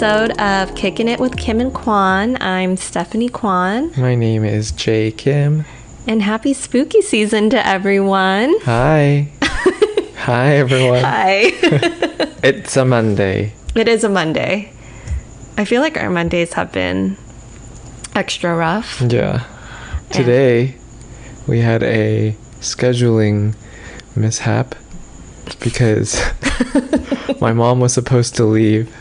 episode of Kicking It with Kim and Kwan. I'm Stephanie Kwan. My name is Jay Kim. And happy spooky season to everyone. Hi. Hi, everyone. Hi. It's a Monday. It is a Monday. I feel like our Mondays have been extra rough. Yeah. Today, we had a scheduling mishap because my mom was supposed to leave,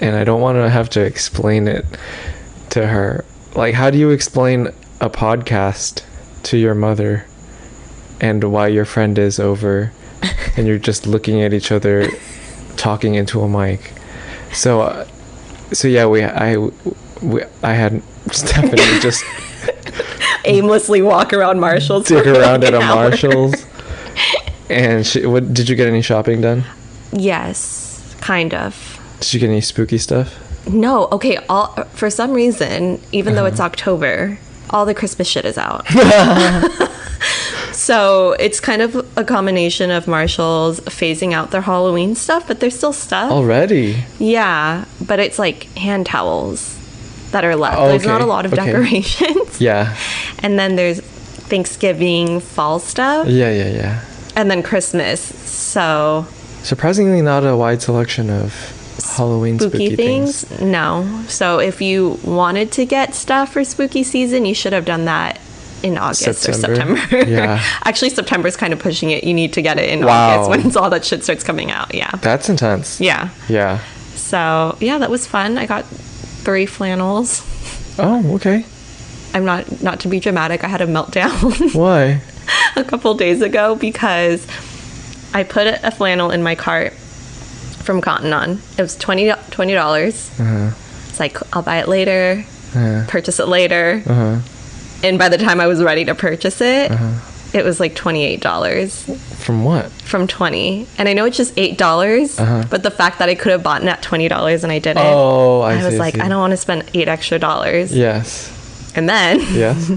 and I don't want to have to explain it to her. Like, how do you explain a podcast to your mother and why your friend is over and you're just looking at each other talking into a mic? So yeah, I had Stephanie just aimlessly walk around Marshall's. Dig around at a Marshall's. And did you get any shopping done? Yes, kind of. Did you get any spooky stuff? No. Okay. For some reason, even though it's October, all the Christmas shit is out. So it's kind of a combination of Marshall's phasing out their Halloween stuff, but there's still stuff. Already? Yeah, but it's like hand towels that are left. Oh, there's not a okay, lot of decorations. Yeah. And then there's Thanksgiving fall stuff. Yeah. And then Christmas. So surprisingly not a wide selection of Halloween spooky things. No. So if you wanted to get stuff for spooky season, you should have done that in August or September. Yeah. Actually, September's kind of pushing it. You need to get it in Wow. August when all that shit starts coming out. Yeah. That's intense. Yeah. Yeah. So, yeah, that was fun. I got 3 flannels. Oh, okay. I'm not to be dramatic. I had a meltdown. Why? A couple days ago because I put a flannel in my cart from Cotton On. It was $20. It's like, I'll buy it later, purchase it later. And by the time I was ready to purchase it, it was like $28. From what? From 20. And I know it's just $8, but the fact that I could have bought it at $20 and I didn't. Oh, I was like, I don't want to spend $8 extra. Yes. And then Yes.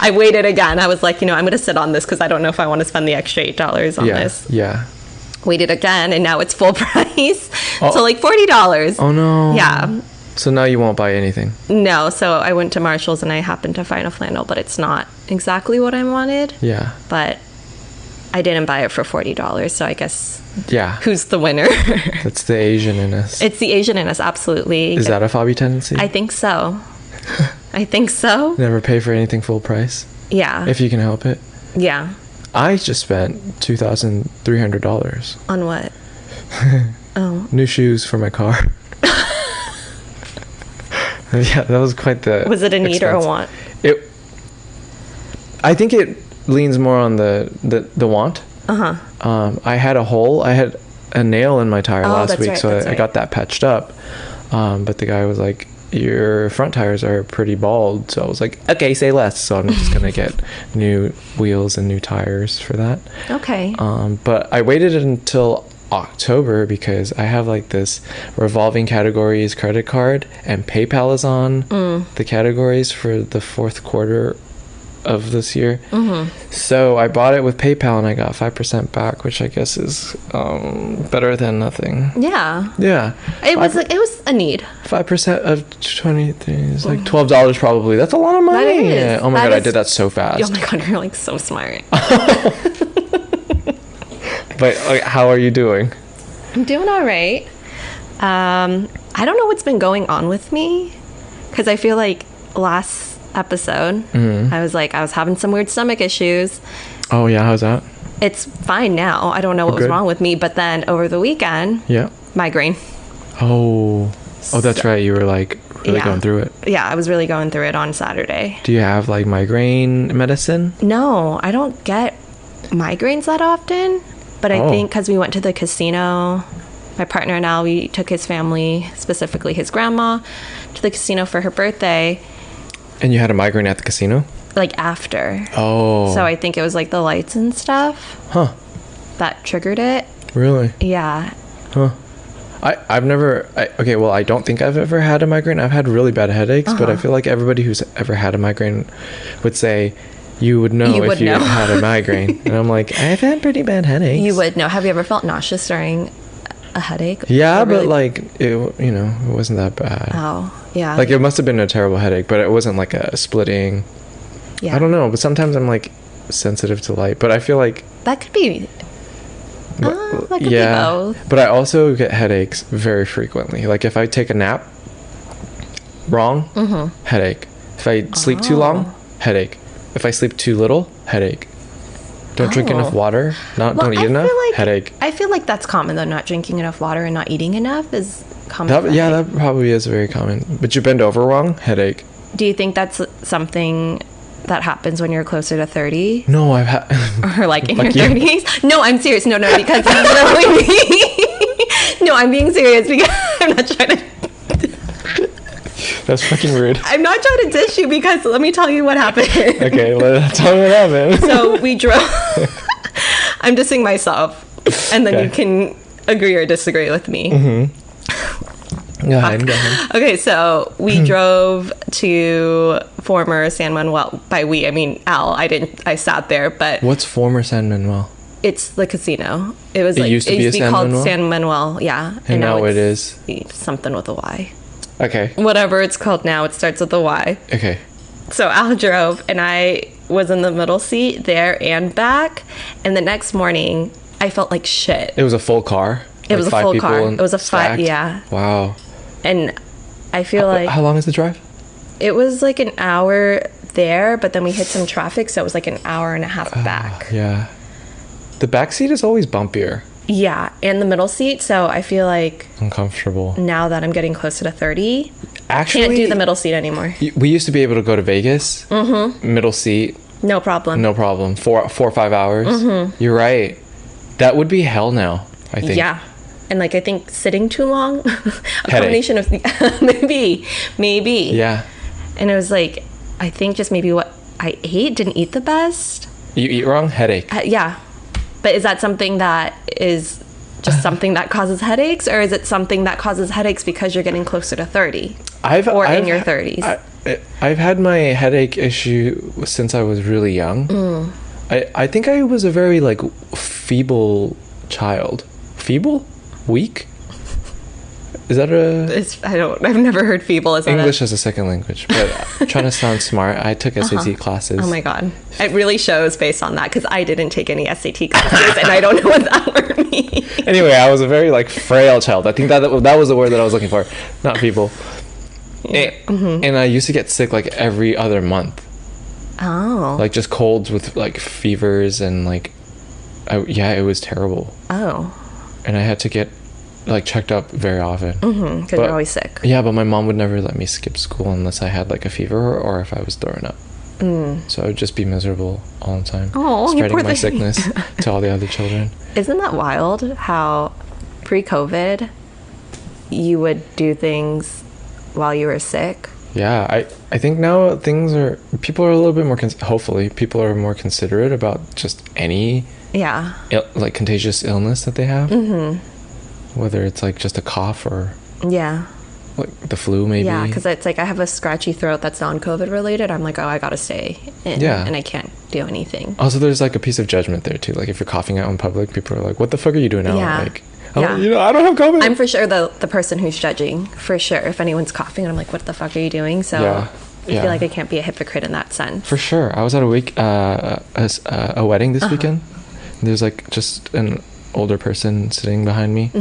I waited again. I was like, I'm going to sit on this because I don't know if I want to spend the extra $8 on this. Yeah. Waited again, and now it's full price. So like $40. Oh, no. Yeah. So now you won't buy anything? No. So I went to Marshall's and I happened to find a flannel, but it's not exactly what I wanted. Yeah. But I didn't buy it for $40. So I guess, who's the winner? That's the Asian in us. It's the Asian in us, absolutely. Is that a Fabi tendency? I think so. I think so. Never pay for anything full price? Yeah. If you can help it? Yeah. I just spent $2,300. On what? Oh. New shoes for my car. Yeah, that was quite the Was it a need expense. or a want? I think it leans more on the want. I had a hole. I had a nail in my tire last week, so I got that patched up. But the guy was like, your front tires are pretty bald. So I was like, okay, say less. So I'm just going to get new wheels and new tires for that. Okay. But I waited until October because I have like this revolving categories credit card, and PayPal is on the categories for the fourth quarter of this year. So I bought it with PayPal and I got 5% back, which I guess is better than nothing. Yeah. It was a need. 5% of 23 is like $12 probably. That's a lot of money. That is. Oh my god, I did that so fast. Oh my god, you're like so smart. But how are you doing? I'm doing all right. I don't know what's been going on with me, because I feel like last episode I was having some weird stomach issues. Oh yeah, how's that? It's fine now. I don't know what was wrong with me, but then over the weekend, migraine. Oh, that's right. You were like really going through it. Yeah, I was really going through it on Saturday. Do you have like migraine medicine? No, I don't get migraines that often. But I think because we went to the casino, my partner and I, we took his family, specifically his grandma, to the casino for her birthday. And you had a migraine at the casino? Like after. Oh. So I think it was like the lights and stuff. Huh. That triggered it. Really? Yeah. Huh. I've never... I don't think I've ever had a migraine. I've had really bad headaches, but I feel like everybody who's ever had a migraine would say... You would know if you had a migraine. And I'm like, I've had pretty bad headaches. You would know. Have you ever felt nauseous during a headache? Yeah, Or really- but like it, you know, it wasn't that bad. Oh, yeah. Like it must have been a terrible headache, but it wasn't like a splitting. yeah. I don't know, but sometimes I'm like sensitive to light, but I feel like That could be. That could be both. but I also get headaches very frequently. Like if I take a nap wrong, headache. If I sleep too long, headache. If I sleep too little, headache. Don't drink enough water, don't eat enough, headache. I feel like that's common though. Not drinking enough water and not eating enough is common. That probably is very common. But you bend over wrong, headache. Do you think that's something that happens when you're closer to 30? No, I've had. Or like in Like your you. 30s? No, I'm serious. No, because literally no, I'm being serious because I'm not trying to. That's fucking rude. I'm not trying to dish you because let me tell you what happened. Okay, tell me what happened. So we drove. I'm dissing myself, and then you can agree or disagree with me. Go ahead. Okay, so we drove to former San Manuel. By we, I mean Al. I sat there, but What's former San Manuel? it's the casino. It was It like used to be a San called Manuel? San Manuel. Yeah, And now it it's is? something with a Y. Okay. Whatever it's called now, it starts with a Y. Okay. So Al drove, and I was in the middle seat there and back. And the next morning, I felt like shit. It was a full car? It was a five full people car. and It was a stacked? yeah. Wow. And I feel like How long is the drive? it was like an hour there, but then we hit some traffic, so it was like an hour and a half back. Yeah. The back seat is always bumpier. Yeah, and the middle seat. So I feel like Uncomfortable. now that I'm getting closer to 30, Actually, can't do the middle seat anymore. we used to be able to go to Vegas. Middle seat, No problem. no problem. 4 or 5 hours. You're right. That would be hell now, I think. Yeah. And like I think sitting too long, a combination of maybe. Yeah. And it was like I think just maybe what I ate didn't eat the best. You eat wrong, headache. Yeah. But is that something that is just something that causes headaches, or is it something that causes headaches because you're getting closer to 30 or in your 30s? I've had my headache issue since I was really young. I think I was a very like feeble child. Feeble? Weak? Is that I've never heard feeble. Is that English as a second language, but trying to sound smart. I took SAT classes. Oh my god. It really shows based on that because I didn't take any SAT classes and I don't know what that word means. Anyway, I was a very like frail child. I think that was the word that I was looking for, not feeble. And I used to get sick like every other month. Oh. Like just colds with like fevers and like it was terrible. Oh. And I had to get like checked up very often. Because you're always sick. Yeah, but my mom would never let me skip school unless I had like a fever or if I was throwing up. So I would just be miserable all the time. Oh, you spreading poor my thing. sickness to all the other children. Isn't that wild how pre-COVID you would do things while you were sick? Yeah, I think now people are a little bit more hopefully people are more considerate about just any like contagious illness that they have. Whether it's like just a cough or like the flu maybe. Yeah, because it's like I have a scratchy throat that's non-COVID related. I'm like, oh, I gotta stay in, and I can't do anything. Also, there's like a piece of judgment there too. Like if you're coughing out in public, people are like, "What the fuck are you doing now?" Like, I don't have COVID. I'm for sure the person who's judging, for sure. If anyone's coughing, I'm like, what the fuck are you doing? So I feel like I can't be a hypocrite in that sense. For sure. I was at a wedding this weekend. There's like just an older person sitting behind me.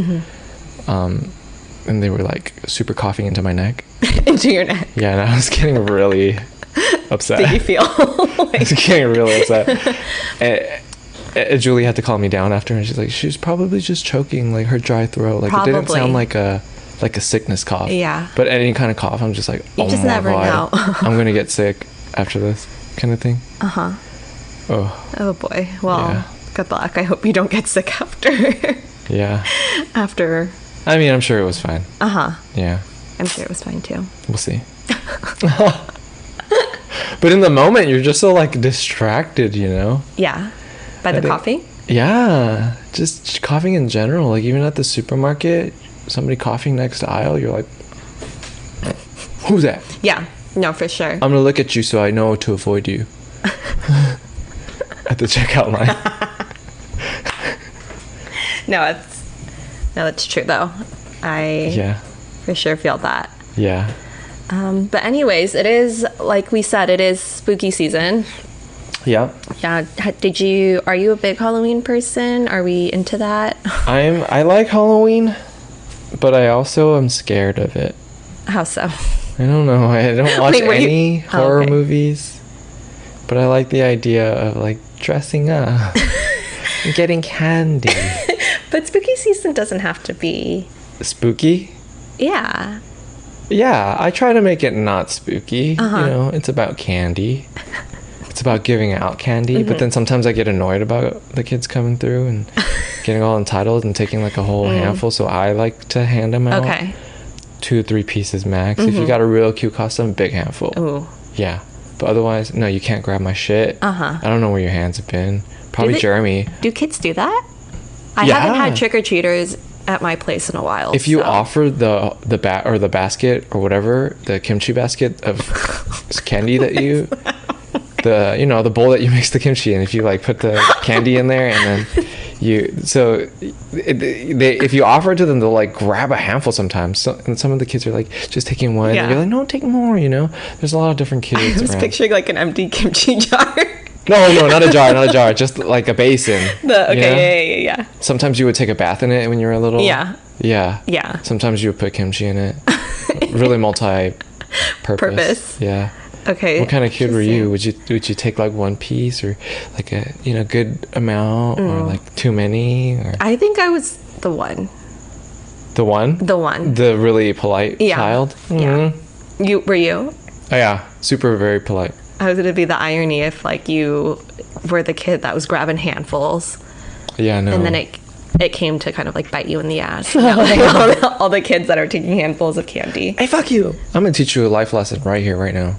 And they were like super coughing into my neck. Into your neck. Yeah, and I was getting really upset. Did you feel? I was getting really upset. And Julie had to calm me down after, and she's like, she's probably just choking, like her dry throat. Like it didn't sound like a sickness cough. Yeah. But any kind of cough, I'm just like, you just never know. I'm gonna get sick after this kind of thing. Oh boy. Well, good luck. I hope you don't get sick after. Yeah. After. I mean, I'm sure it was fine. Yeah. I'm sure it was fine too. We'll see. But in the moment, you're just so like distracted, you know? Yeah. By the coughing? Yeah. Just coughing in general. Like even at the supermarket, somebody coughing next aisle, you're like, who's that? Yeah. No, for sure. I'm gonna look at you so I know to avoid you. At the checkout line. No, No, that's true though. I for sure feel that. Yeah. But anyways, it is, like we said, it is spooky season. Yeah. Yeah. Are you a big Halloween person? Are we into that? I like Halloween, but I also am scared of it. How so? I don't know. I don't watch any horror movies, but I like the idea of like dressing up and getting candy. But spooky season doesn't have to be spooky. Yeah. Yeah, I try to make it not spooky. You know, it's about candy. It's about giving out candy, but then sometimes I get annoyed about the kids coming through and getting all entitled and taking like a whole handful, so I like to hand them out. Okay. 2 or 3 pieces max. If you got a real cute costume, big handful. Ooh. Yeah. But otherwise, no, you can't grab my shit. I don't know where your hands have been. Probably Jeremy. Do kids do that? I haven't had trick-or-treaters at my place in a while. If you offer the basket or whatever, the kimchi basket of candy that you the bowl that you mix the kimchi in, if you like put the candy in there and then if you offer it to them, they'll like grab a handful sometimes. And some of the kids are like just taking one. Yeah. And you're like, no, take more. There's a lot of different kids. I was picturing like an empty kimchi jar. No, not a jar, just like a basin. Yeah. Sometimes you would take a bath in it when you were little. Yeah. Sometimes you would put kimchi in it. Really multi-purpose. Yeah. Okay. What kind of kid were you? Would you take like one piece or like a good amount or like too many? Or? I think I was the one. The one? The one. The really polite child? Yeah. Were you? Oh yeah, super very polite. I was gonna be the irony if like you were the kid that was grabbing handfuls. Yeah, no. And then it came to kind of like bite you in the ass. Like all the kids that are taking handfuls of candy. Hey, fuck you! I'm gonna teach you a life lesson right here, right now.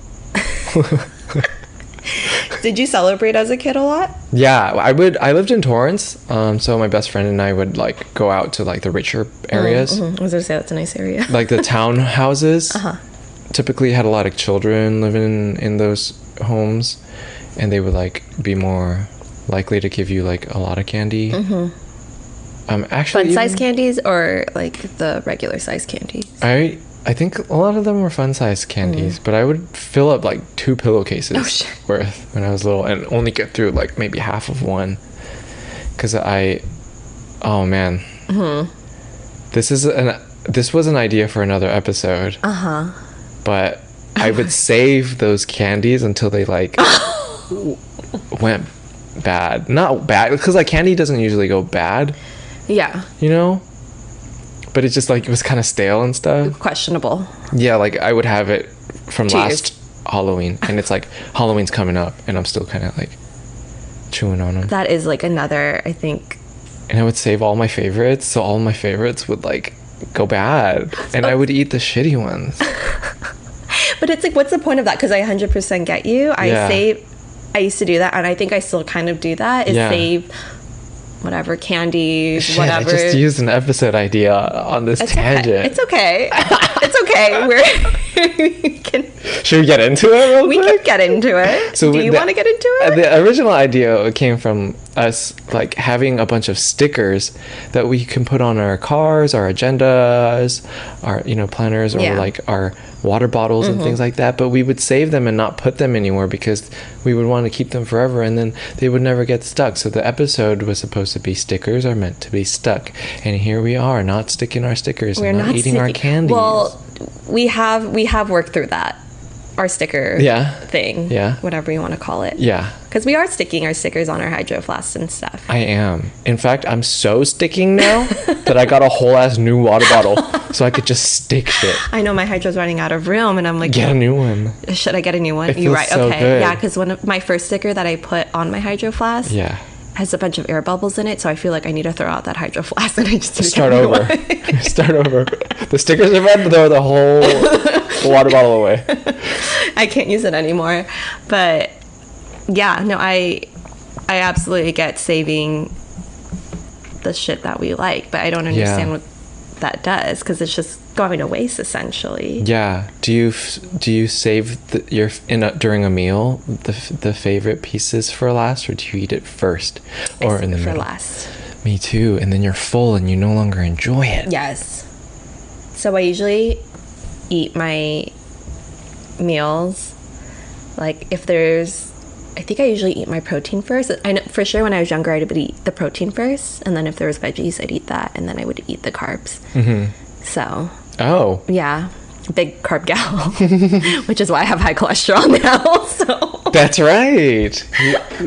Did you celebrate as a kid a lot? Yeah, I lived in Torrance, so my best friend and I would like go out to like the richer areas. I was gonna say that's a nice area. Like the townhouses. Typically had a lot of children living in those homes, and they would like be more likely to give you like a lot of candy. Actually, fun size candies or like the regular size candies? I think a lot of them were fun size candies, but I would fill up like 2 pillowcases worth when I was little and only get through like maybe half of one. Because oh man, this was an idea for another episode. But I would save those candies until they like went bad. Not bad, because like candy doesn't usually go bad. Yeah. But it's just like it was kind of stale and stuff. Questionable. Yeah, like I would have it from last Halloween, and it's like Halloween's coming up, and I'm still kind of like chewing on them. That is like another, I think. And I would save all my favorites, so all my favorites would like go bad, and I would eat the shitty ones. But it's like, what's the point of that? Because I 100% get you. I used to do that, and I think I still kind of do that. Is save whatever candy, whatever. I just used an episode idea on this tangent. It's okay. It's okay. Should we get into it? We can get into it. So do you want to get into it? The original idea came from us like having a bunch of stickers that we can put on our cars, our agendas, our planners, or like our water bottles and things like that, but we would save them and not put them anywhere because we would want to keep them forever, and then they would never get stuck. So the episode was supposed to be stickers are meant to be stuck, and here we are not sticking our stickers and not eating our candies. Well, we have worked through that, our sticker thing, whatever you want to call it. Yeah, because we are sticking our stickers on our hydro flasks and stuff. I am. In fact, I'm so sticking now that I got a whole ass new water bottle so I could just stick shit. I know my hydro's running out of room, and I'm like, get a new one. Should I get a new one? You're right. So okay, good. Yeah, because one of my first sticker that I put on my hydro flask, has a bunch of air bubbles in it, so I feel like I need to throw out that hydro flask and I just start over. Start over. The stickers are red, throw the whole water bottle away. I can't use it anymore. But yeah, no, I absolutely get saving the shit that we like, but I don't understand what that does, because it's just going to waste essentially. Yeah. Do you save during a meal the favorite pieces for last, or do you eat it first? Or in the middle? For last. Me too. And then you're full and you no longer enjoy it. Yes. So I usually eat my meals, like if there's, I think I usually eat my protein first. I know for sure when I was younger I would eat the protein first, and then if there was veggies I'd eat that, and then I would eat the carbs. So yeah, big carb gal. Which is why I have high cholesterol now. So that's right.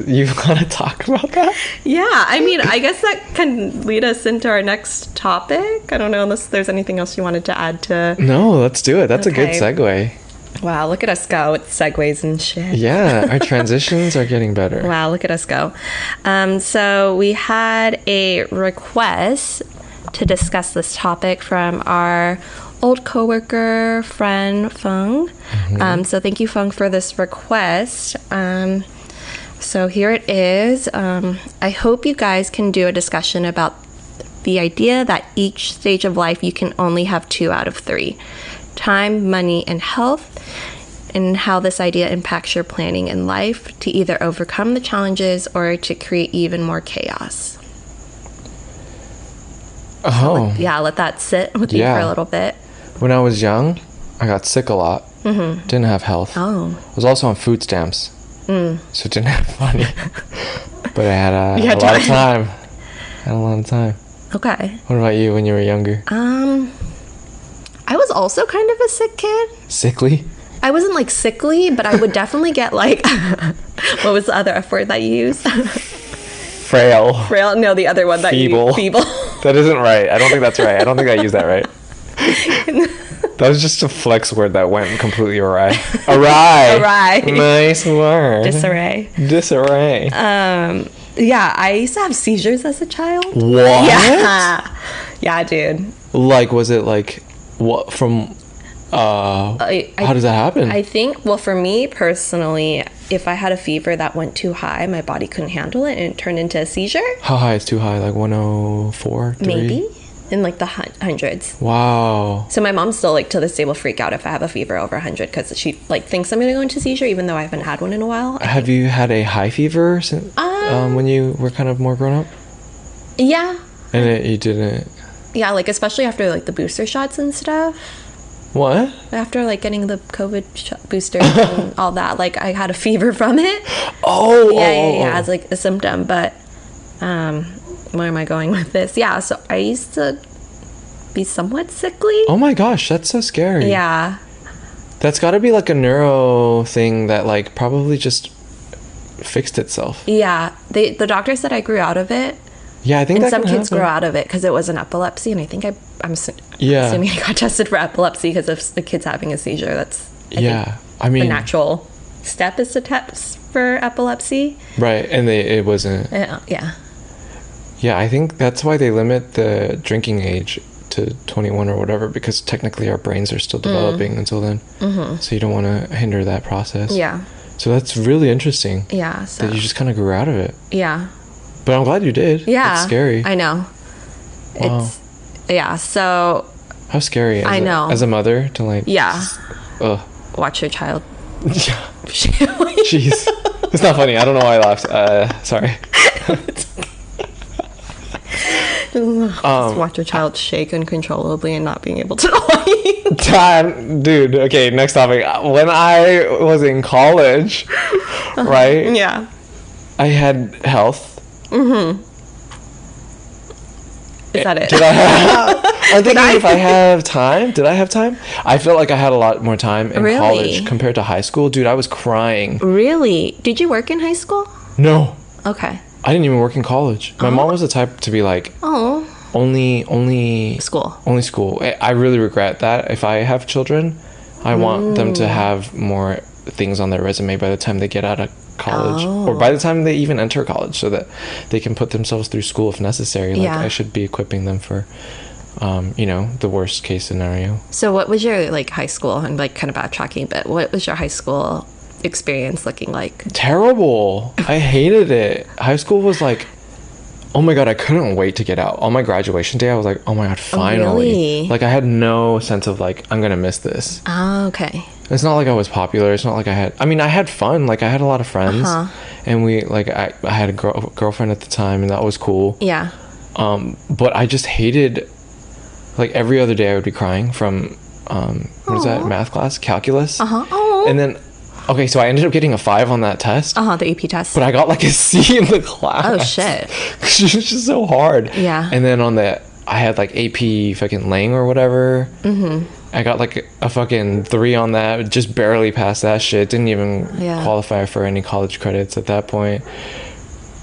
You've got to talk about that. Yeah, I mean, I guess that can lead us into our next topic. I don't know unless there's anything else you wanted to add to. No, let's do it. That's a good segue. Wow, look at us go with segues and shit. Yeah, our transitions are getting better. Wow, look at us go. So we had a request to discuss this topic from our old coworker friend Feng. So thank you, Feng, for this request. So here it is. I hope you guys can do a discussion about the idea that each stage of life you can only have 2 out of 3. Time, money, and health, and how this idea impacts your planning in life to either overcome the challenges or to create even more chaos. Oh. Let that sit with you for a little bit. When I was young, I got sick a lot. Didn't have health. Oh. I was also on food stamps. So didn't have money. But I had a lot of time. Had a lot of time. Okay. What about you when you were younger? I was also kind of a sick kid. Sickly? I wasn't like sickly, but I would definitely get like, what was the other F word that you used? Frail. Frail? No, the other one that Feeble. Feeble. That isn't right. I don't think that's right. I don't think I used that right. That was just a flex word that went completely awry. Awry. Nice word. Disarray. Yeah, I used to have seizures as a child. What? Yeah, dude. Like, was it like, what, from, how does that happen? I think, well, for me personally, if I had a fever that went too high, my body couldn't handle it and it turned into a seizure. How high is too high? Like 104? 3? Maybe. In like the hundreds. Wow. So my mom still, like, to this day will freak out if I have a fever over 100 because she, like, thinks I'm going to go into seizure even though I haven't had one in a while. Have you had a high fever since, when you were kind of more grown up? Yeah. And you didn't? Yeah, like, especially after, like, the booster shots and stuff. What? After, like, getting the COVID booster and all that, like, I had a fever from it. Yeah, as, like, a symptom. But, where am I going with this? Yeah, so I used to be somewhat sickly. Oh my gosh, that's so scary. Yeah. That's got to be, like, a neuro thing that, like, probably just fixed itself. Yeah. The doctor said I grew out of it. Yeah, I think and that some can kids happen. grow out of it because it was an epilepsy, and I think I'm assuming I got tested for epilepsy because of the kids having a seizure. That's I mean, the natural step is to test for epilepsy. Right, and it wasn't. Yeah. Yeah, I think that's why they limit the drinking age to 21 or whatever, because technically our brains are still developing until then. So you don't want to hinder that process. Yeah. So that's really interesting. Yeah. So that you just kind of grew out of it. Yeah. But I'm glad you did. Yeah. It's scary. I know. Wow. So. How scary. I know. As a mother to like. Yeah. Watch your child. Yeah. Jeez. It's not funny. I don't know why I laughed. Sorry. Just watch your child shake uncontrollably and not being able to Time, dude. Okay, next topic. When I was in college, right? Yeah. I had health. Is that it? Did I have? I'm thinking if I have time. Did I have time? I felt like I had a lot more time in college compared to high school. Dude, I was crying. Really? Did you work in high school? No. Okay. I didn't even work in college. My mom was the type to be like, only school. Only school. I really regret that. If I have children, I want them to have more things on their resume by the time they get out of college or by the time they even enter college, so that they can put themselves through school if necessary. Like I should be equipping them for the worst case scenario. So what was your like high school, and like kind of backtracking, but what was your high school experience looking like? Terrible. I hated it. High school was like, oh my god, I couldn't wait to get out. On my graduation day I was like, oh my god, finally. Really? Like I had no sense of like, I'm gonna miss this. Oh, okay. It's not like I was popular. It's not like I had fun. Like I had a lot of friends, and we like I had a girlfriend at the time, and that was cool. Yeah. But I just hated, like, every other day I would be crying from what is that, math class, calculus. And then, okay, so I ended up getting a 5 on that test. The AP test. But I got like a C in the class. Oh shit. It was just so hard. Yeah. And then I had like AP fucking Lang or whatever. I got like a fucking 3 on that. Just barely passed that shit. Didn't even qualify for any college credits at that point.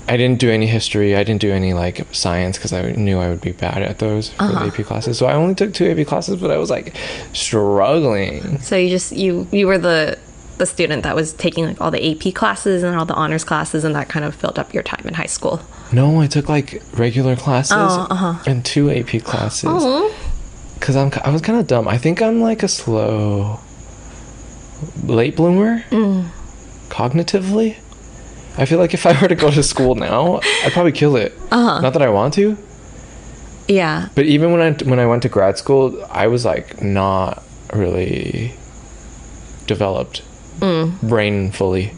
I didn't do any history. I didn't do any like science because I knew I would be bad at those for the AP classes. So I only took 2 AP classes, but I was like struggling. So you were the student that was taking like all the AP classes and all the honors classes, and that kind of filled up your time in high school. No, I took like regular classes and 2 AP classes. Because I was kind of dumb. I think I'm like a slow late bloomer cognitively. I feel like if I were to go to school now, I'd probably kill it. Not that I want to. Yeah. But even when I went to grad school, I was like not really developed brainfully.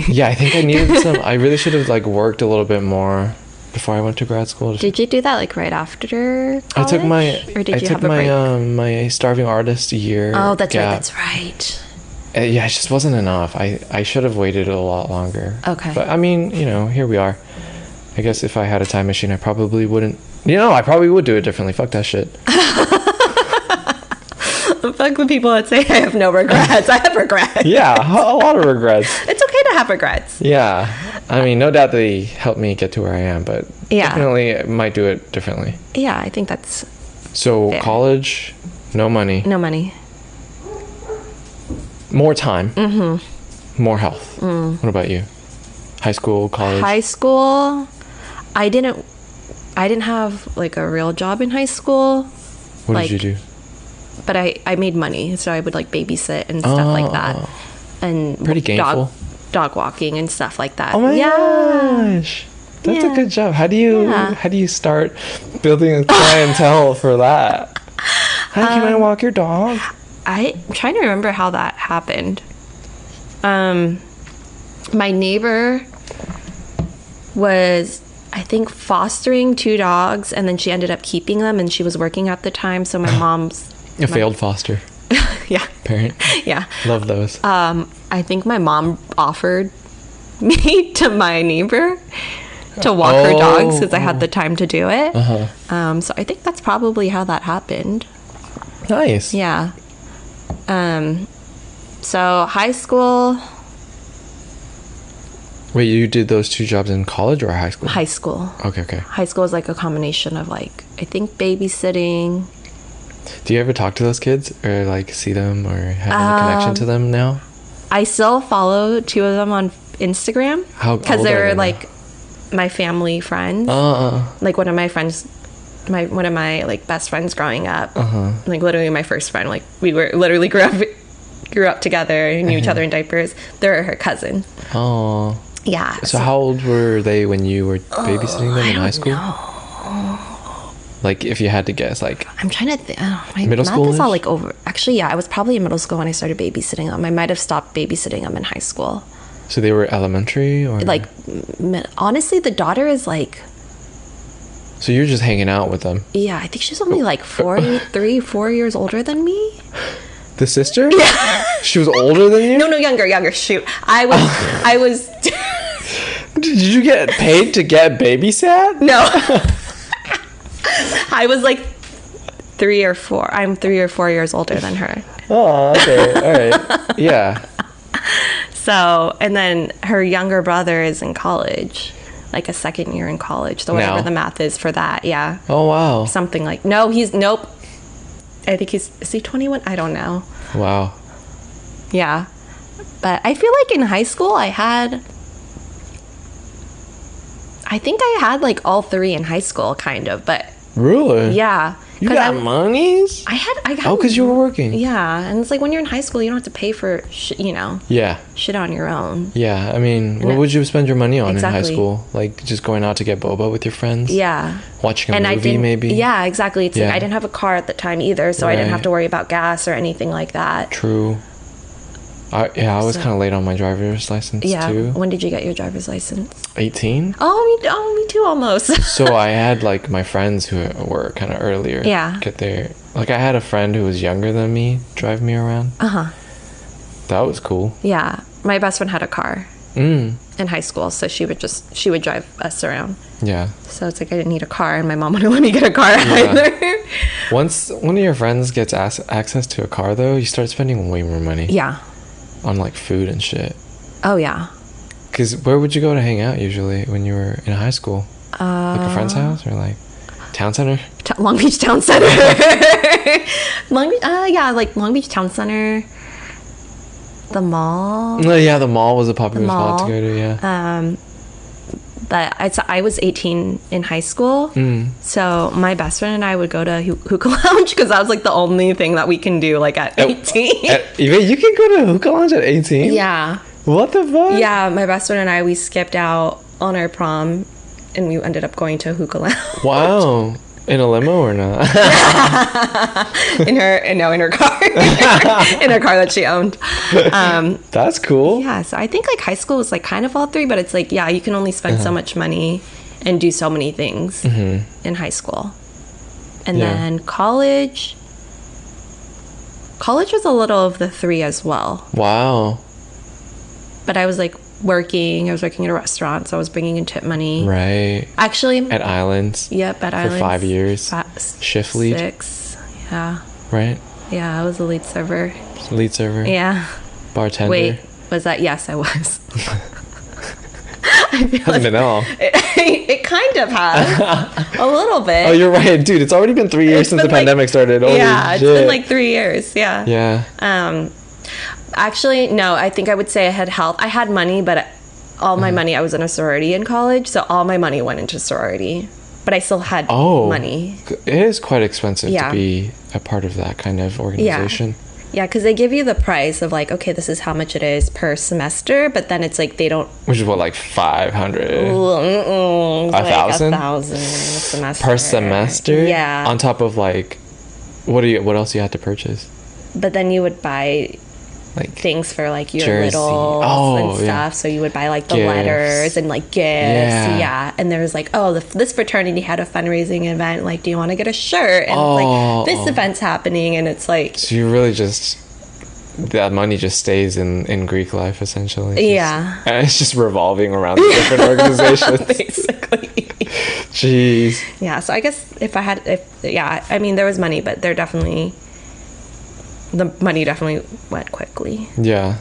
Yeah, I think I needed some. I really should have like worked a little bit more before I went to grad school. Did you do that like right after college? I took my starving artist year. Oh, that's gap. right. That's right. Yeah, it just wasn't enough. I should have waited a lot longer. Okay. But I mean, here we are. I guess if I had a time machine, I probably wouldn't. I probably would do it differently. Fuck that shit. Fuck the people that say I have no regrets. I have regrets. Yeah, a lot of regrets. It's okay to have regrets. Yeah. I mean, no doubt they helped me get to where I am, but definitely might do it differently. Yeah, I think that's So fair. College, no money. No money. More time. More health. What about you? High school, college? High school, I didn't have like a real job in high school. What did you do? But I made money, so I would like babysit and stuff like that. And pretty gainful. Dog walking and stuff like that. Oh my gosh. That's a good job. How do you start building a clientele for that? Hi, can I walk your dog? I'm trying to remember how that happened. My neighbor was, I think, fostering 2 dogs, and then she ended up keeping them, and she was working at the time, so my mom's... failed foster. Yeah. Parent. Yeah. Love those. I think my mom offered me to my neighbor to walk her dogs because I had the time to do it. So I think that's probably how that happened. Nice. Yeah. So high school. Wait, you did those 2 jobs in college or high school? High school. Okay. High school is like a combination of like, I think babysitting. Do you ever talk to those kids or like see them or have any connection to them now? I still follow 2 of them on Instagram. Because they're like my family friends. Like one of my friends, one of my like best friends growing up. Like literally my first friend. Like we were literally grew up together and knew each other in diapers. They're her cousin. Oh. Yeah. So how old were they when you were babysitting them in high school? Like if you had to guess, like I'm trying to think. My middle math school is all like over. Actually, yeah, I was probably in middle school when I started babysitting them. I might have stopped babysitting them in high school. So they were elementary or like honestly, the daughter is like. So you're just hanging out with them? Yeah, I think she's only like 4 years older than me. The sister? Yeah. She was older than you? No, younger. Shoot, I was. Did you get paid to get babysat? No. I was like 3 or 4. I'm 3 or 4 years older than her. Oh, okay. All right. Yeah. So, and then her younger brother is in college, like a second year in college. So whatever the math is for that, yeah. Oh, wow. Something like, nope. I think is he 21? I don't know. Wow. Yeah. But I feel like in high school I think I had like all 3 in high school, kind of, but really, yeah. You got monies? I got. Oh, because you were working. Yeah, and it's like when you're in high school, you don't have to pay for Yeah. shit on your own. Yeah, I mean, what would you spend your money on in high Exactly. school? Like just going out to get boba with your friends? Yeah. Watching a movie, maybe? Yeah, exactly. It's like I didn't have a car at the time either, so I didn't Right. have to worry about gas or anything like that. True. I was kind of late on my driver's license too. When did you get your driver's license? 18. Me too, almost. So I had like my friends who were kind of earlier. Yeah. Get there. Like I had a friend who was younger than me drive me around. That was cool. Yeah, my best friend had a car in high school, so she would drive us around. Yeah. So it's like I didn't need a car, and my mom wouldn't let me get a car either. Once one of your friends gets access to a car, though, you start spending way more money. Yeah. On like food and shit. Oh yeah. Because where would you go to hang out usually when you were in high school? Like a friend's house or like town center? Long Beach Town Center. Like Long Beach Town Center. The mall. Yeah, the mall was a popular spot to go to. Yeah. But I was 18 in high school, so my best friend and I would go to hookah lounge because that was like the only thing that we can do like at 18. You can go to hookah lounge at 18? Yeah. What the fuck? Yeah, my best friend and I, we skipped out on our prom, and we ended up going to a hookah lounge. Wow. In a limo or not? in her car. In her car that she owned. That's cool. Yeah, so I think like high school was like kind of all three, but it's like, yeah, you can only spend so much money and do so many things in high school. And then college was a little of the three as well. Wow. But I was like working at a restaurant, so I was bringing in tip money. Right. Actually, at Islands. Yep, at Islands for 5 years. Shift lead. 6. Yeah. Right. Yeah, I was a lead server. Lead server. Yeah. Bartender. Wait, was that? Yes, I was. Hasn't been all. It kind of has. A little bit. Oh, you're right, dude. It's already been 3 years since the pandemic started. Holy it's shit. been like 3 years. Yeah. Yeah. Actually, no, I think I would say I had health. I had money, but all my money, I was in a sorority in college, so all my money went into sorority. But I still had money. It is quite expensive to be a part of that kind of organization. Yeah, because they give you the price of like, okay, this is how much it is per semester, but then it's like they don't... Which is what, like 500? 1,000? Like 1,000 a semester. Per semester? Yeah. On top of like, what else you had to purchase? But then you would buy... like things for like your littles and stuff. Yeah. So you would buy like the letters and like gifts. Yeah. And there was like, this fraternity had a fundraising event. Like, do you want to get a shirt? And it's like, this event's happening. And it's like... So you really just... that money just stays in Greek life, essentially. Yeah. And it's just revolving around the different organizations. Basically. Jeez. Yeah. So I guess I mean, there was money, but the money definitely went quickly. Yeah.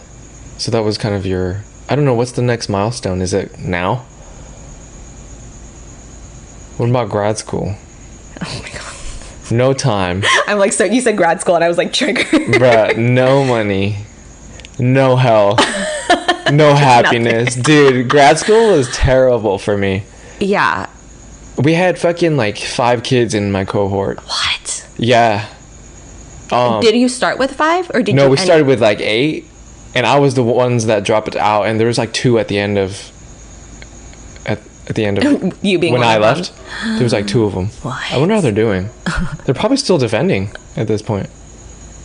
So that was kind of your... I don't know, what's the next milestone? Is it now? What about grad school? Oh my God. No time. I'm like, so you said grad school and I was like, triggered. Bruh, no money. No health. No happiness. Dude, grad school was terrible for me. Yeah. We had fucking like 5 kids in my cohort. What? Yeah. Did you start with 5 or did you? No, we started with like 8, and I was the ones that dropped it out, and there was like 2 at the end of you being when one I of left. them. There was like 2 of them. What? I wonder how they're doing. They're probably still defending at this point.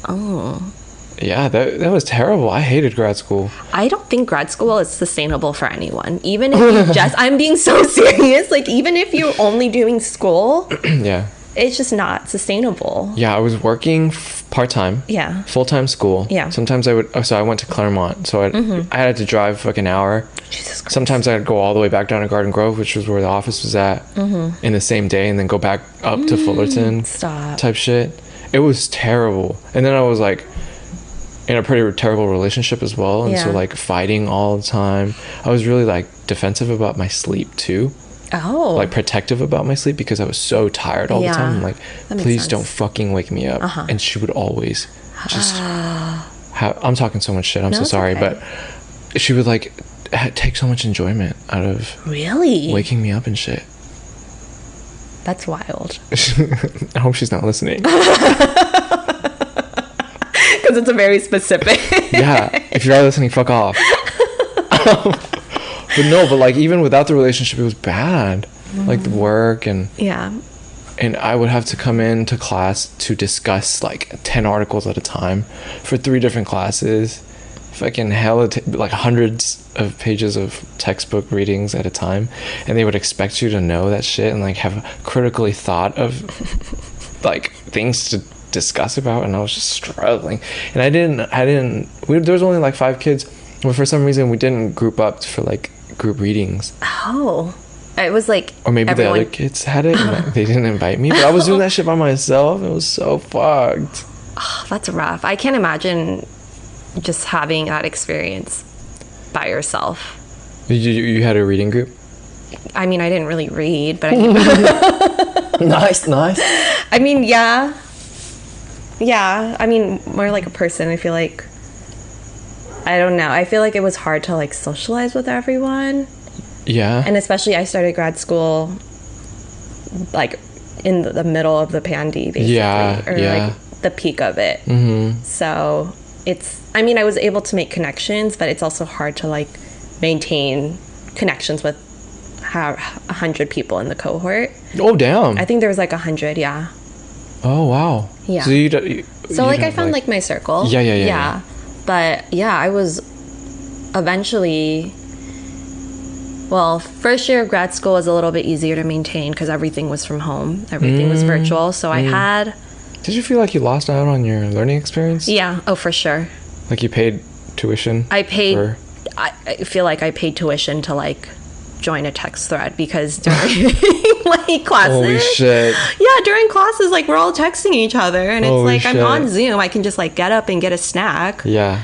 Oh. Yeah, that was terrible. I hated grad school. I don't think grad school is sustainable for anyone. Even if you I'm being so serious. Like, even if you're only doing school. Yeah. It's just not sustainable. Yeah, I was working part-time. Yeah. Full-time school. Yeah. Sometimes I went to Claremont, so I had to drive like an hour. Jesus Christ. Sometimes I'd go all the way back down to Garden Grove, which was where the office was at, in the same day, and then go back up to Fullerton. Stop. Type shit. It was terrible. And then I was like in a pretty terrible relationship as well, and so like fighting all the time. I was really like defensive about my sleep too. Oh. Like protective about my sleep because I was so tired all the time. I'm like, please don't fucking wake me up. And she would always just I'm talking so much shit. I'm so sorry. Okay. But she would like take so much enjoyment out of waking me up and shit. That's wild. I hope she's not listening. Because it's a very specific. Yeah. If you're not listening, fuck off. But no, but like even without the relationship, it was bad. Like the work and I would have to come into class to discuss like 10 articles at a time for 3 different classes, fucking like hundreds of pages of textbook readings at a time, and they would expect you to know that shit and like have critically thought of like things to discuss about, and I was just struggling. And there was only like 5 kids, but for some reason we didn't group up for like group readings. Oh, it was like, or maybe the other kids had it and they didn't invite me, but I was doing that shit by myself. It was so fucked. Oh, that's rough. I can't imagine just having that experience by yourself. You had a reading group? I mean, I didn't really read, but I nice. I mean, yeah. I mean, more like a person. I feel like, I don't know. I feel like it was hard to like socialize with everyone. Yeah. And especially I started grad school like in the middle of the pandy, basically. Like the peak of it. Mm-hmm. So I mean, I was able to make connections, but it's also hard to like maintain connections with 100 people in the cohort. Oh, damn. I think there was like 100, yeah. Oh, wow. Yeah. So like I found like my circle. Yeah. But yeah, I was eventually, well, first year of grad school was a little bit easier to maintain because everything was from home. Everything was virtual. So I had... Did you feel like you lost out on your learning experience? Yeah. Oh, for sure. Like you paid tuition? I feel like I paid tuition to like join a text thread because during like classes. Holy shit. Yeah, during classes, like we're all texting each other and it's Holy like shit. I'm on Zoom. I can just like get up and get a snack. Yeah.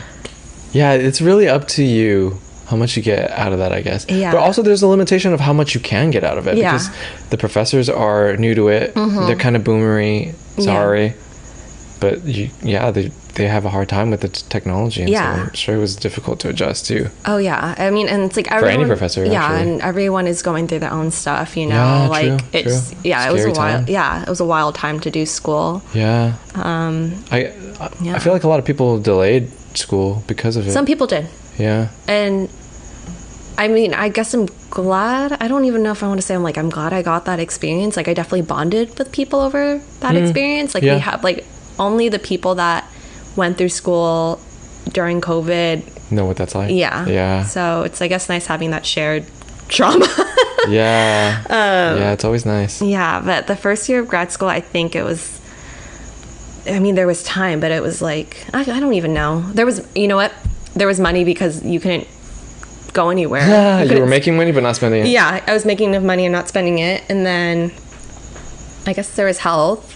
Yeah, it's really up to you how much you get out of that, I guess. Yeah. But also there's a limitation of how much you can get out of it because the professors are new to it. Mm-hmm. They're kind of boomery. Sorry. Yeah. But they have a hard time with the technology, and so I'm sure it was difficult to adjust to. Oh yeah, I mean, and it's like everyone, for any professor, actually. And everyone is going through their own stuff, you know. Yeah, like true. It was a wild, it was a wild time to do school. Yeah. I feel like a lot of people delayed school because of it. Some people did. Yeah. And I mean, I guess I'm glad. I don't even know if I want to say I'm glad I got that experience. Like I definitely bonded with people over that experience. Like we have like only the people that went through school during COVID know what that's like. Yeah. So it's, I guess, nice having that shared trauma. Yeah, it's always nice. Yeah, but the first year of grad school, I think it was, I mean, there was time, but it was like, I don't even know. There was, you know what? There was money because you couldn't go anywhere. You were making money but not spending it. Yeah, I was making enough money and not spending it. And then I guess there was health.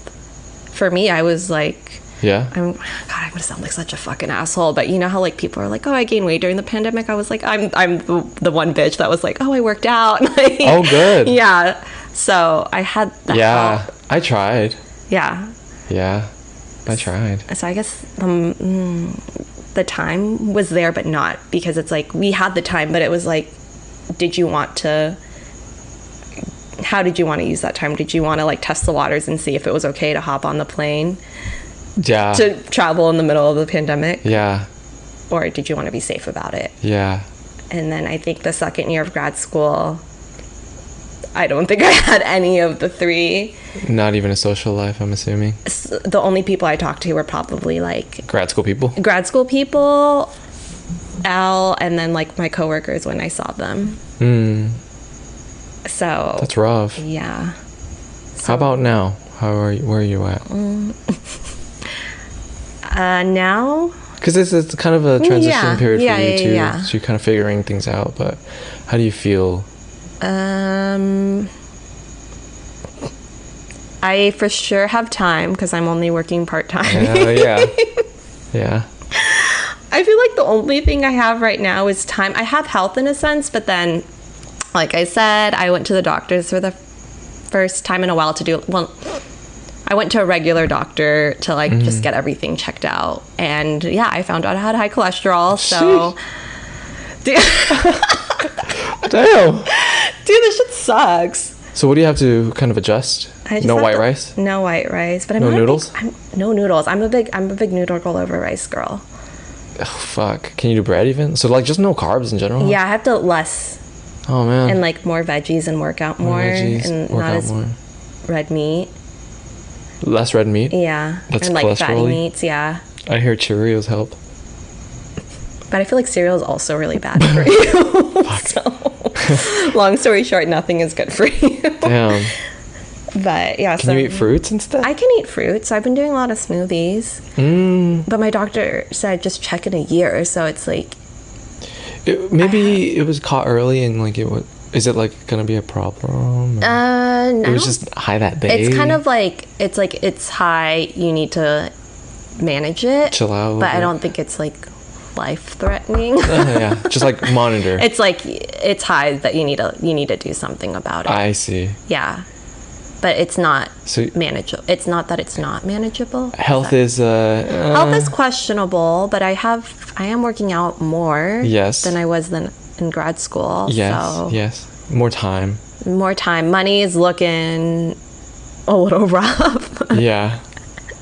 For me, I was like, I'm gonna sound like such a fucking asshole, but you know how like people are like, oh, I gained weight during the pandemic. I was like, I'm the one bitch that was like, oh, I worked out. Like, oh, good. Yeah. So I had the health. I tried. Yeah, I tried. So I guess the time was there, but not, because it's like we had the time, but it was like, how did you want to use that time? Did you want to like test the waters and see if it was okay to hop on the plane? Yeah. To travel in the middle of the pandemic? Yeah. Or did you want to be safe about it? Yeah. And then I think the second year of grad school, I don't think I had any of the three. Not even a social life, I'm assuming. The only people I talked to were probably like... Grad school people, Al, and then like my coworkers when I saw them. So... That's rough. Yeah. So, how about now? Where are you at? Now? Because this is kind of a transition period for you too. Yeah. So you're kind of figuring things out, but how do you feel? I for sure have time because I'm only working part-time. Yeah. I feel like the only thing I have right now is time. I have health in a sense, but then, like I said, I went to the doctors for the first time in a while I went to a regular doctor to like just get everything checked out. And yeah, I found out I had high cholesterol. So, damn. Dude, this shit sucks. So what do you have to kind of adjust? No white rice? No white rice. But no noodles? No noodles. I'm a big noodle roll over rice girl. Oh, fuck. Can you do bread even? So like just no carbs in general? Yeah, I have to less. Oh man. And like more veggies and work out more. And not as red meat. Less red meat? Yeah. That's and like cholesterol-y? fatty meats, yeah. I hear Cheerios help. But I feel like cereal is also really bad for you. So, long story short, nothing is good for you. Damn. But yeah, Can you eat fruits and stuff? I can eat fruits. So I've been doing a lot of smoothies. But my doctor said just check in a year. So it's like... Maybe it was caught early and like it was... Is it like gonna be a problem? No. It was just high that day? It's kind of like... It's high. You need to manage it. Chill out. But I don't think it's like life-threatening. Yeah, just like monitor. It's like it's high that you need to do something about it. I see. Yeah, but it's not manageable. It's not that it's not manageable. Health is health is questionable, but I am working out more. Yes. Than I was in grad school. Yes. So Yes. More time. Money is looking a little rough. Yeah.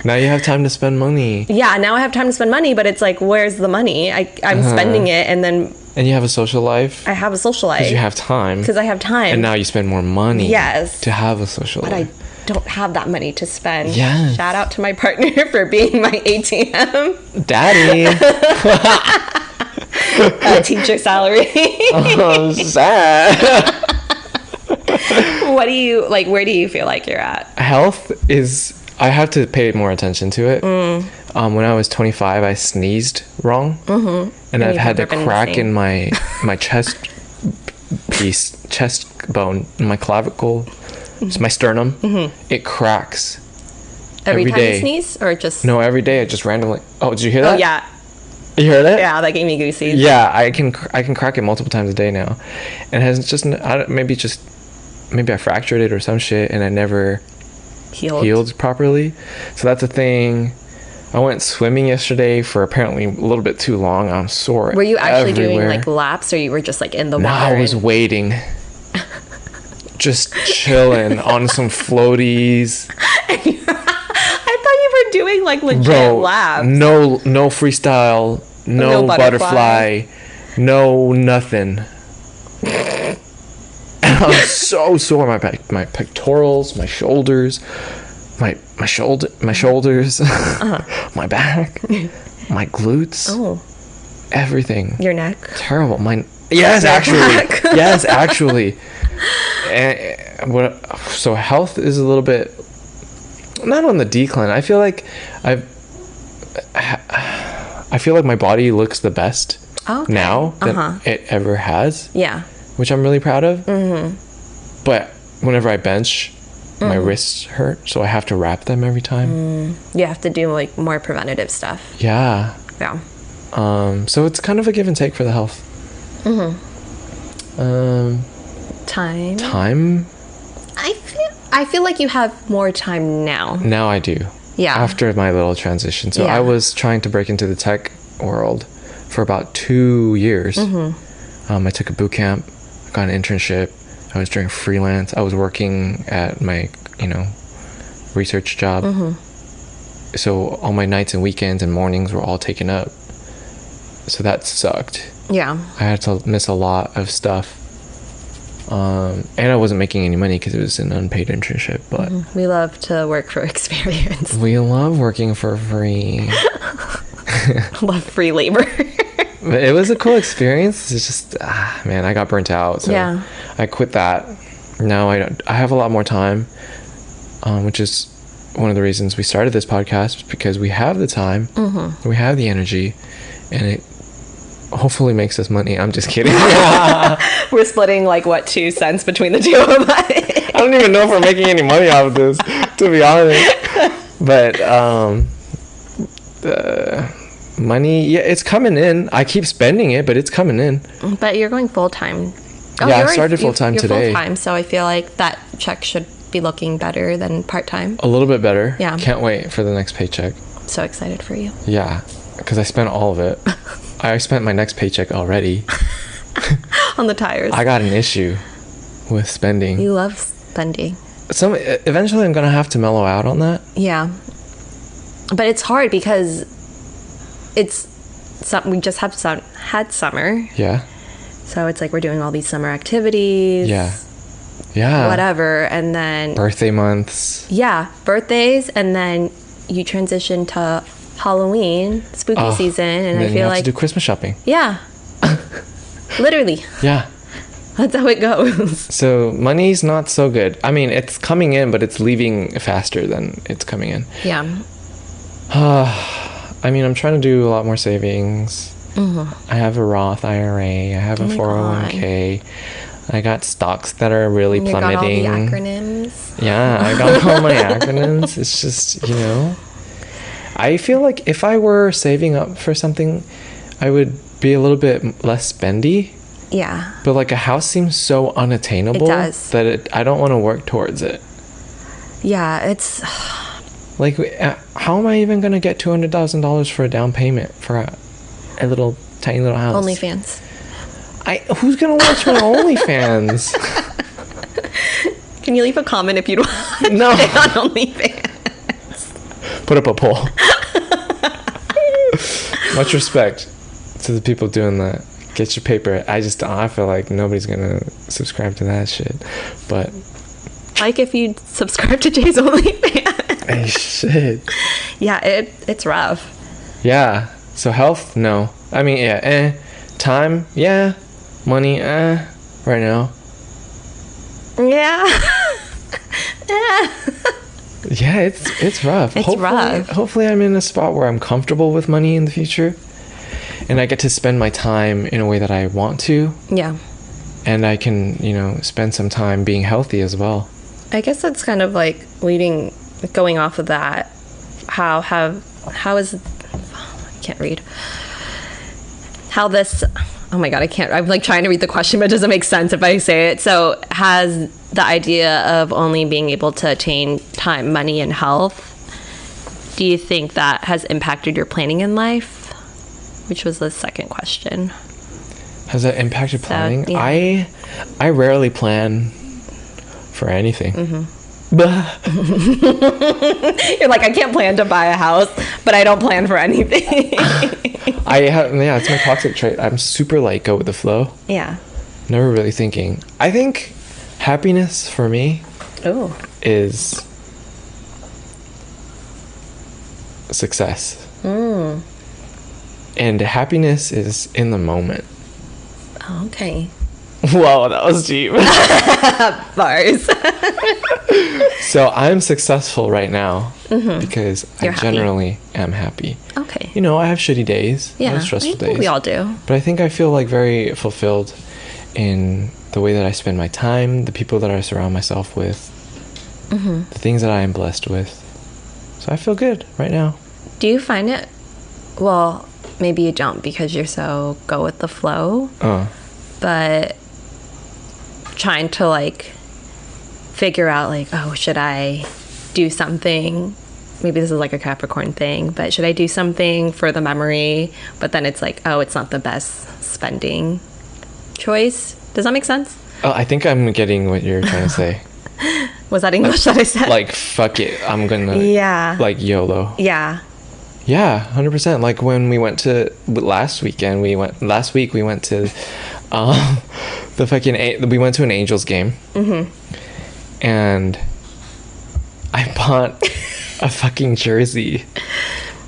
Now you have time to spend money. Yeah, now I have time to spend money, but it's like, where's the money? I'm spending it, and then... And you have a social life? I have a social life. Because you have time. Because I have time. And now you spend more money. Yes. To have a social life. But I don't have that money to spend. Yes. Shout out to my partner for being my ATM. Daddy. Teacher salary. Oh, sad. What do you, like, where do you feel like you're at? Health is... I have to pay more attention to it. When I was 25, I sneezed wrong, and I've had a crack in my chest bone, my clavicle, my sternum. It cracks every time day. You sneeze, or just no, every day. I just randomly. Oh, did you hear that? Oh yeah, you heard it? Yeah, that gave me goosies. Yeah, I can crack it multiple times a day now, and it has just maybe I fractured it or some shit, and I never healed properly. So that's a thing. I went swimming yesterday for apparently a little bit too long. I'm sore. Were you actually everywhere. doing like laps, or you were just like in the water? No, I was waiting. Just chilling on some floaties. I thought you were doing like legit laps. No freestyle, no butterfly, no nothing. I'm so sore. My pectorals, my shoulders, my shoulders, my back, my glutes, everything. Your neck. Terrible. Yes, actually. And so health is a little bit not on the decline. I feel like my body looks the best now than it ever has. Yeah. Which I'm really proud of. But whenever I bench, my wrists hurt, so I have to wrap them every time. You have to do like more preventative stuff. Yeah. Yeah. So it's kind of a give and take for the health. Time. I feel like you have more time now. Now I do. Yeah. After my little transition. So I was trying to break into the tech world for about 2 years. I took a boot camp, got an internship. I was doing freelance. I was working at my, research job. So all my nights and weekends and mornings were all taken up. So that sucked. Yeah. I had to miss a lot of stuff. And I wasn't making any money because it was an unpaid internship. But we love to work for experience. We love working for free. Love free labor. It was a cool experience. It's just, man, I got burnt out. So yeah. I quit that. Now I have a lot more time, which is one of the reasons we started this podcast, because we have the time, we have the energy, and it hopefully makes us money. I'm just kidding. We're splitting 2 cents between the two of us. I don't even know if we're making any money out of this, to be honest. But money, yeah, it's coming in. I keep spending it, but it's coming in. But you're going full-time. I started full-time today. Full-time, so I feel like that check should be looking better than part-time. A little bit better. Yeah. Can't wait for the next paycheck. So excited for you. Yeah, because I spent all of it. I spent my next paycheck already. On the tires. I got an issue with spending. You love spending. Eventually I'm going to have to mellow out on that. Yeah. But it's hard because we just had summer. Yeah. So it's like we're doing all these summer activities. Yeah. Whatever. And then... Birthday months. Yeah. Birthdays. And then you transition to Halloween, spooky season, and then I you feel have like to do Christmas shopping. yeah, literally, Yeah. that's how it goes. So money's not so good. I mean, it's coming in, but it's leaving faster than it's coming in. Yeah. I mean, I'm trying to do a lot more savings. I have a Roth IRA. I have a 401k. I got stocks that are really plummeting. Got all the acronyms. Yeah, I got all my acronyms. It's just, I feel like if I were saving up for something, I would be a little bit less spendy. Yeah. But like a house seems so unattainable. It does. That I don't want to work towards it. Yeah, it's like, how am I even going to get $200,000 for a down payment for a little tiny little house? OnlyFans. Who's going to watch my OnlyFans? Can you leave a comment if you don't want No. it on OnlyFans? Put up a poll. Much respect to the people doing that. Get your paper. I feel like nobody's going to subscribe to that shit. But like if you subscribe to Jay's OnlyFans. hey, shit. Yeah, it's rough. Yeah. So health? No. I mean, yeah. Time? Yeah. Money? Right now. Yeah. Yeah, it's rough. It's rough. Hopefully I'm in a spot where I'm comfortable with money in the future. And I get to spend my time in a way that I want to. Yeah. And I can, spend some time being healthy as well. I guess that's kind of like going off of that. How is, I can't read. How this, oh my God, I'm like trying to read the question, but it doesn't make sense if I say it. So has the idea of only being able to attain time, money, and health, do you think that has impacted your planning in life? Which was the second question. Has that impacted planning? Yeah. I rarely plan for anything. You're like, I can't plan to buy a house, but I don't plan for anything. It's my toxic trait. I'm super like go with the flow. Yeah. Never really thinking. I think happiness for me is success. And happiness is in the moment. Oh, okay. Wow, that was deep. Bars. So I'm successful right now because You're I generally am happy. Okay. I have shitty days. I have stressful days. We all do. But I think I feel like very fulfilled in the way that I spend my time, the people that I surround myself with, the things that I am blessed with. So I feel good right now. Do you find it, well, maybe you don't because you're so go with the flow, but trying to like figure out like, oh, should I do something? Maybe this is like a Capricorn thing, but should I do something for the memory? But then it's like, oh, it's not the best spending choice. Does that make sense? Oh, I think I'm getting what you're trying to say. Was that English that I said? Like, fuck it. I'm gonna, like, YOLO. Yeah. Yeah, 100%. Like when we went to last week we went to we went to an Angels game. And I bought a fucking jersey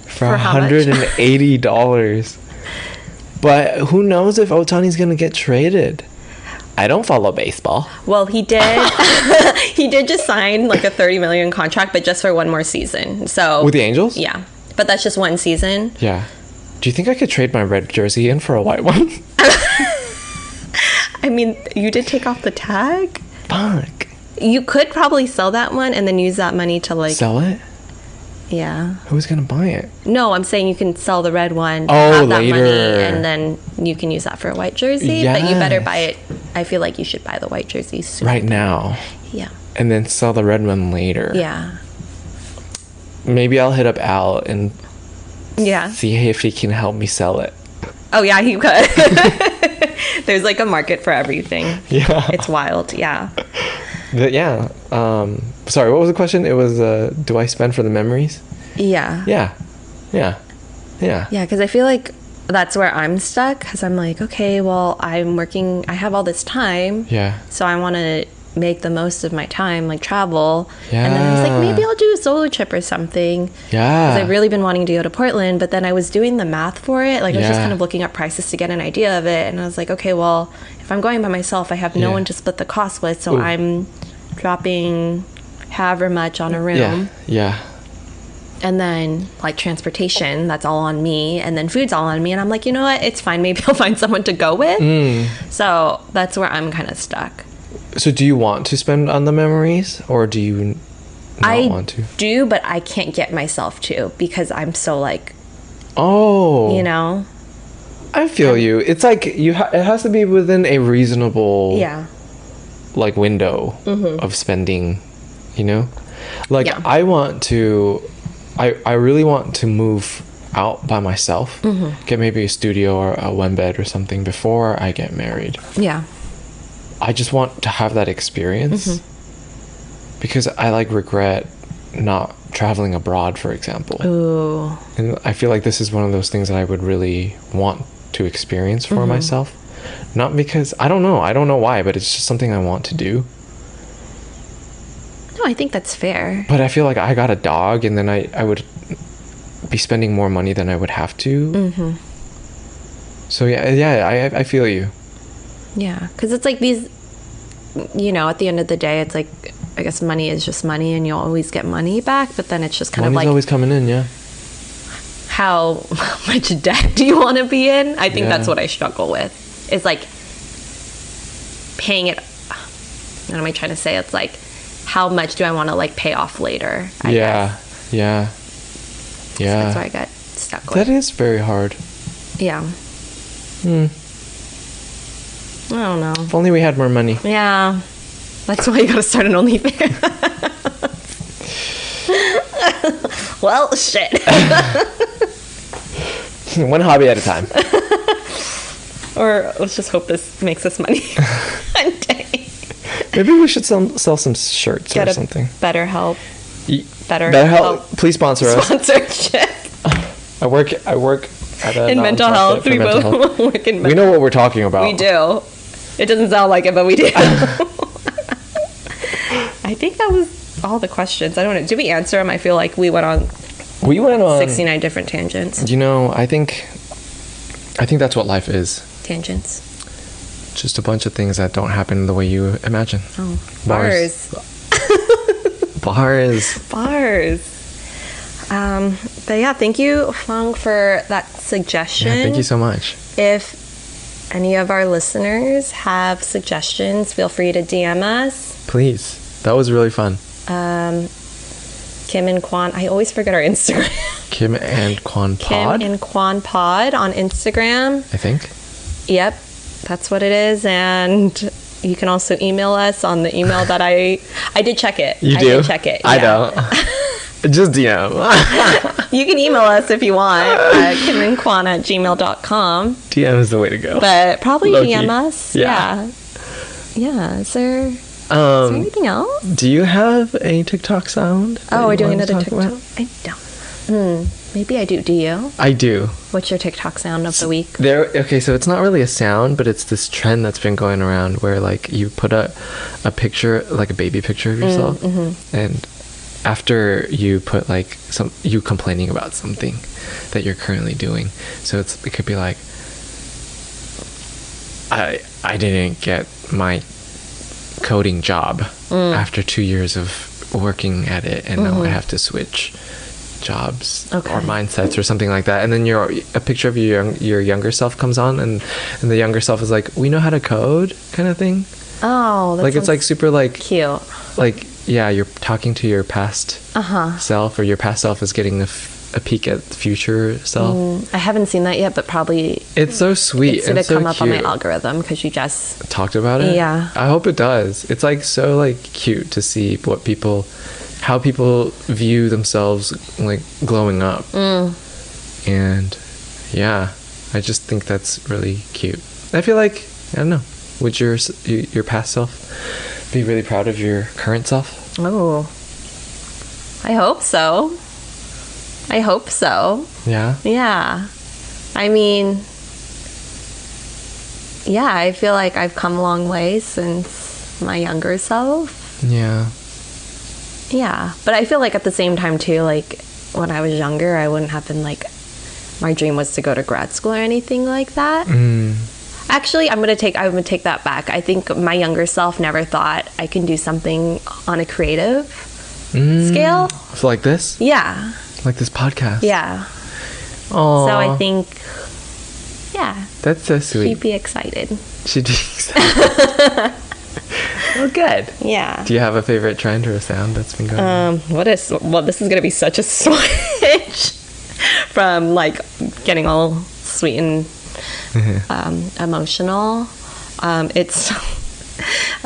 for $180. But who knows if Ohtani's gonna get traded? I don't follow baseball. Well, he did. He did just sign like a $30 million contract, but just for one more season. So with the Angels? Yeah, but that's just one season. Yeah. Do you think I could trade my red jersey in for a white one? I mean, you did take off the tag. Fuck. You could probably sell that one and then use that money to like sell it. Yeah. Who's gonna buy it? No, I'm saying you can sell the red one. Oh, have that later. Money, and then you can use that for a white jersey. Yes. But you better buy it. I feel like you should buy the white jersey soon. Right now. Yeah. And then sell the red one later. Yeah. Maybe I'll hit up Al and see if he can help me sell it. Oh yeah, he could. There's like a market for everything. Yeah. It's wild. Yeah. Yeah. Sorry, what was the question? It was, do I spend for the memories? Yeah. Yeah. Yeah. Yeah. Yeah, because I feel like that's where I'm stuck. Because I'm like, okay, well, I'm working. I have all this time. Yeah. So I want to make the most of my time, like travel. Yeah. And then I was like, maybe I'll do a solo trip or something. Yeah. Because I've really been wanting to go to Portland, but then I was doing the math for it. Like I was just Yeah. kind of looking up prices to get an idea of it. And I was like, okay, well, if I'm going by myself, I have no Yeah. one to split the cost with. So Ooh. I'm dropping however much on a room. Yeah. Yeah. And then like transportation, that's all on me. And then food's all on me. And I'm like, you know what? It's fine. Maybe I'll find someone to go with. So that's where I'm kind of stuck. So do you want to spend on the memories, or do you not want to? I do, but I can't get myself to because I'm so like, Oh. you know? I feel you. It's like it has to be within a reasonable Yeah. like window of spending, you know? Like Yeah. I really want to move out by myself, get maybe a studio or a one bed or something before I get married. Yeah. I just want to have that experience because I like regret not traveling abroad, for example. Ooh. And I feel like this is one of those things that I would really want to experience for myself. Not because I don't know why, but it's just something I want to do. No, I think that's fair. But I feel like I got a dog, and then I would be spending more money than I would have to. So yeah, I feel you. Yeah. Because it's like these, you know, at the end of the day, it's like, I guess money is just money and you'll always get money back. But then it's just kind Money's of like, always coming in, yeah. how much debt do you want to be in? I think Yeah. that's what I struggle with. It's like paying it. What am I trying to say? It's like, how much do I want to like pay off later? I guess. Yeah. So that's why I got stuck with. That is very hard. Yeah. I don't know. If only we had more money. Yeah. That's why you gotta start an OnlyFans. Well, shit. One hobby at a time. Or let's just hope this makes us money one day. Maybe we should sell some shirts Get or a something. BetterHelp. Better help. Please sponsor us. Sponsorship. I work at a In mental health. for We mental both health. work in mental health. We know what we're talking about. We do. It doesn't sound like it, but we do. I think that was all the questions. I don't know. Did we answer them? I feel like we went on 69 different tangents. You know, I think that's what life is. Tangents. Just a bunch of things that don't happen the way you imagine. Oh, bars. Bars. But yeah, thank you, Fong, for that suggestion. Yeah, thank you so much. If any of our listeners have suggestions, feel free to DM us. Please. That was really fun. Kim and Kwan. I always forget our Instagram. Kim and Kwan Pod? Kim and Kwan Pod on Instagram. I think. Yep, that's what it is. And you can also email us on the email that I did check it. You do? I did check it. I yeah. don't. Just DM. You can email us if you want at kimandkwan@gmail.com. DM is the way to go. But probably Low-key. DM us. Yeah. Yeah. Is there anything else? Do you have a TikTok sound? Oh, we're doing want to another talk TikTok. about? I don't. Maybe I do. Do you? I do. What's your TikTok sound of the week? Okay, so it's not really a sound, but it's this trend that's been going around where like you put a picture, like a baby picture of yourself, and after you put like you complaining about something that you're currently doing. So it could be like, I didn't get my coding job after 2 years of working at it, and now I have to switch jobs or mindsets or something like that. And then a picture of your younger self comes on, and the younger self is like, we know how to code, kind of thing. Oh, that's like it's like super like cute. Like, yeah, you're talking to your past self, or your past self is getting a peek at the future self. I haven't seen that yet, but probably it's so sweet. it's gonna and so come up on my cute. algorithm because you just Talked about it. Yeah. I hope it does. It's like so like cute to see how people view themselves like glowing up. And yeah, I just think that's really cute. I feel like, I don't know, would your past self be really proud of your current self? Oh, I hope so. Yeah. Yeah. I mean, yeah, I feel like I've come a long way since my younger self. Yeah. Yeah. But I feel like at the same time too, like when I was younger, I wouldn't have been like, my dream was to go to grad school or anything like that. Actually, I'm gonna take that back. I think my younger self never thought I can do something on a creative scale. So like this? Yeah. Like this podcast? Yeah. Oh. So I think, yeah. That's so sweet. She'd be excited. She'd be excited. Oh, good. Yeah. Do you have a favorite trend or a sound that's been going on? This is gonna be such a switch from like getting all sweet and emotional. It's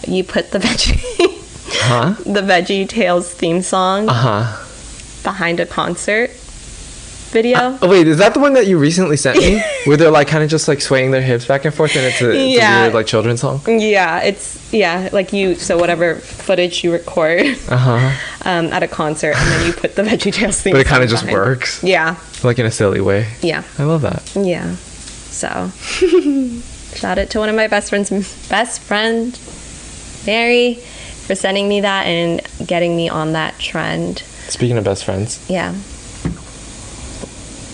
you put the Veggie Tales theme song behind a concert video. Oh wait, is that the one that you recently sent me? Where they're like kind of just like swaying their hips back and forth, and it's a weird like children's song. Yeah, like so whatever footage you record at a concert, and then you put the Veggie Tales theme. But it kind of just works. Yeah. Like in a silly way. Yeah. I love that. Yeah. So shout out to one of my best friend, Mary, for sending me that and getting me on that trend. Speaking of best friends. Yeah.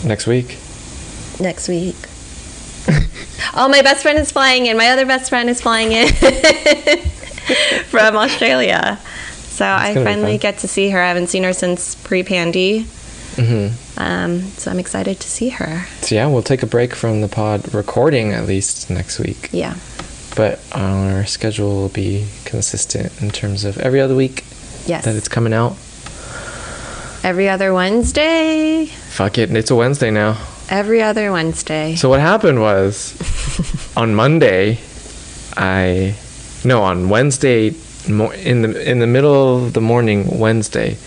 Next week. Oh, my best friend is flying in. My other best friend is flying in from Australia. So I finally get to see her. I haven't seen her since pre-pandy. So I'm excited to see her. So yeah, we'll take a break from the pod recording at least next week. Yeah. But our schedule will be consistent in terms of every other week. Yes. That it's coming out. Every other Wednesday. Fuck it, it's a Wednesday now. Every other Wednesday. So what happened was, on Monday, on Wednesday, in the middle of the morning Wednesday,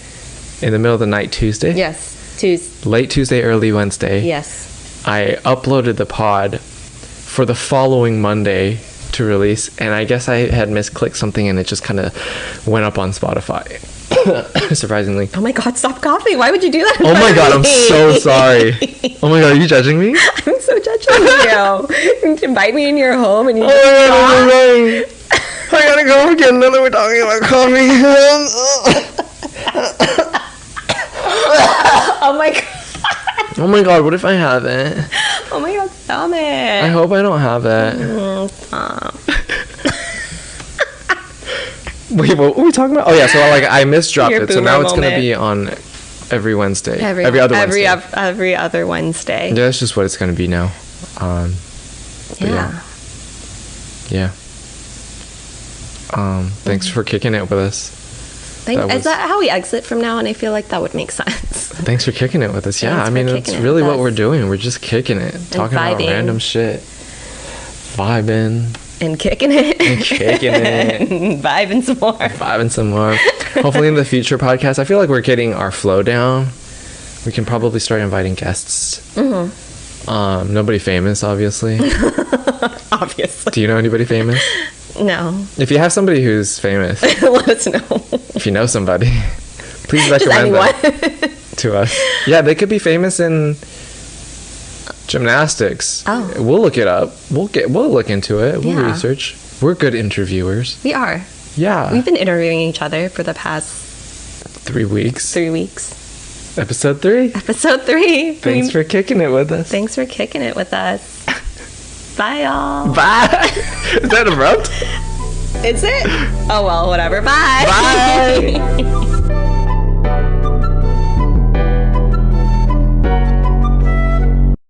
in the middle of the night Tuesday. Yes, Tuesday. Late Tuesday, early Wednesday. Yes. I uploaded the pod for the following Monday to release, and I guess I had misclicked something, and it just kind of went up on Spotify. Surprisingly. Oh my god, stop coughing. Why would you do that? Oh my god, I'm so sorry. Oh my god, are you judging me? I'm so judging you. You invite me in your home and you I gotta go again now that we're talking about coffee. Oh my god. Oh my god, what if I have it? Oh my god, stop it. I hope I don't have it. Stop. Wait, what were we talking about? Oh yeah, so like I misdropped Your it, so now it's boomer gonna be on every Wednesday. Every other Wednesday. Yeah, that's just what it's gonna be now. Yeah. Thanks for kicking it with us. Is that how we exit from now on? I feel like that would make sense. Thanks for kicking it with us. Yeah, Thanks I mean, it's really what we're doing. We're just kicking it. Talking about random shit. Vibing. And kicking it. And kicking it. And vibing some more. Vibing some more. Hopefully in the future podcast, I feel like we're getting our flow down. We can probably start inviting guests. Nobody famous, obviously. Obviously. Do you know anybody famous? No. If you have somebody who's famous, let us know. If you know somebody, please recommend them to us. Yeah, they could be famous in gymnastics. Oh. We'll look it up. We'll look into it. We'll research. We're good interviewers. We are. Yeah. We've been interviewing each other for the past 3 weeks. 3 weeks. Episode 3. Episode 3. Thanks for kicking it with us. Thanks for kicking it with us. Bye, y'all. Bye. Is that abrupt? Is it? Oh, well, whatever. Bye. Bye.